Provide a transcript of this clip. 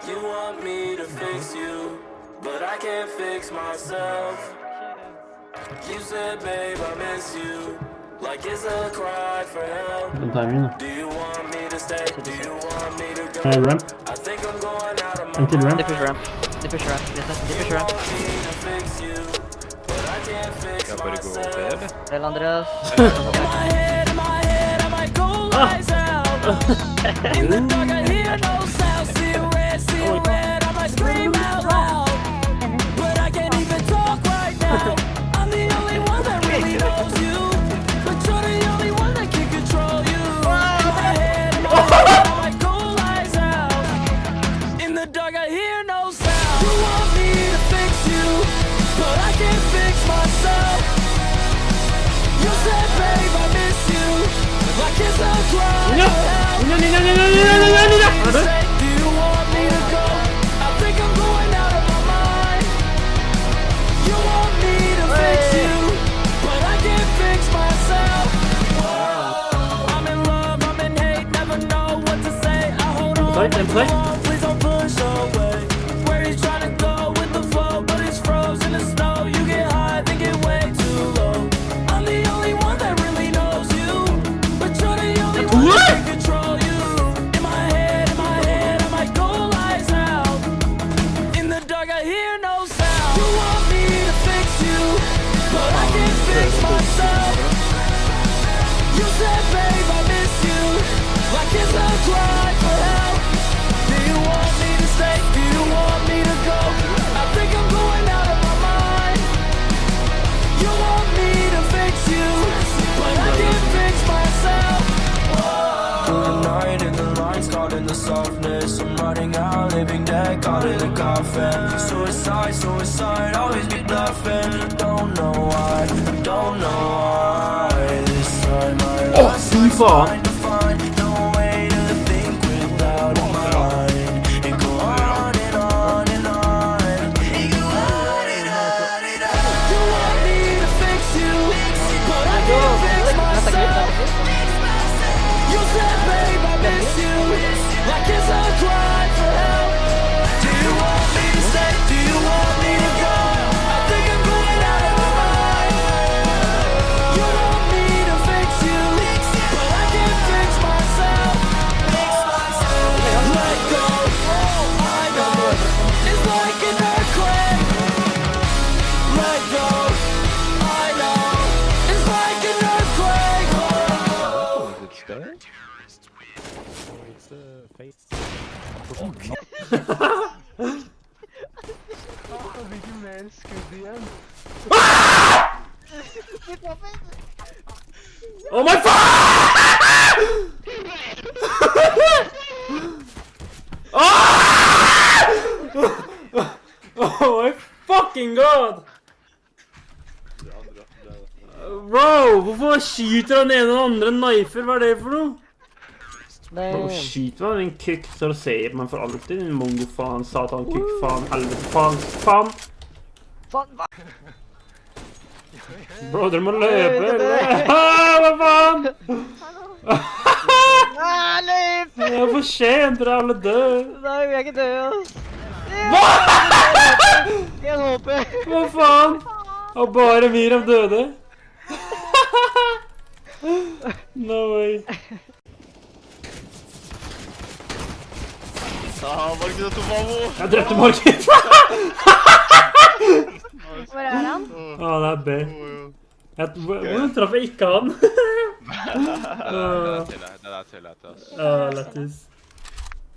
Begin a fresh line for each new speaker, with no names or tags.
You want me to fix you, but I can't fix myself. You said, babe, I miss you, like it's a cry for help. Do you want me to stay? Do you want me to go?
Ramp.
I think I'm going out of my
Until ramp.
They push ramp. They push ramp. Yes, they push ramp.
You want me to fix you, but I can't fix myself.
Vel, Andreas.
In my head, I might go lies out. In the dark, I hear no sound. See red, I might scream out loud. But I can't even talk right now. I'm the only one that really knows you. But you're the only one that can control you. In my head, I might go lies out. In the dark, I hear no sound. You want me to fix you, but I can't fix myself. You said, babe, I miss you, like it's a cry.
No.
Do you want me to go? I think I'm going out of my mind. You want me to fix you, but I can't fix myself. I'm in love, I'm in hate, never know what to say. I hold on, please don't push away. Where he's trying to go with the flow, but it's frozen in snow. You get high, think it way too low. I'm the only one that really knows you, but you're the only one that can control you. In my head, I might go lies out. In the dark, I hear no sound. You want me to fix you, but I can't fix myself. You said, babe, I miss you, like it's a cry for help. Do you want me to stay? Do you want me to go? I think I'm going out of my mind. You want me to fix you, but I can't fix myself. Through the night and the lights caught in the softness. I'm running out, living dead, caught in a coffin. Suicide, suicide, always be bluffing. Don't know why, don't know why. This time I lost my mind to find no way to think without a mind. It go on and on and on. It go on and on and on. You want me to fix you, but I can't fix myself. You said, babe, I miss you, like it's a cry for help. Do you want me to stay? Do you want me to go? I think I'm going out of my mind. You want me to fix you, but I can't fix myself. Let go, I know, it's like an earthquake. Let go, I know, it's like an earthquake.
Oh my fuck! Oh my fucking god! Bro, hvorfor skyter han ene og andre knifer? Hva er det for noe? Bro, skyter man en kukk så du ser man for alltid. Din mongo faen, satan, kukk faen, helvete faen, faen! Bro, dere må løpe, eller? Hva faen? Det er for sent, dere er alle døde.
Nei, vi er ikke døde, ass.
Hva?
Jeg håper.
Hva faen? Og bare Miriam døde? No way.
Margit og Tomavo!
Jeg drepte Margit!
Hvor er han?
Det er B. Hvordan traff jeg ikke han?
Det er til, ass.
Lættis.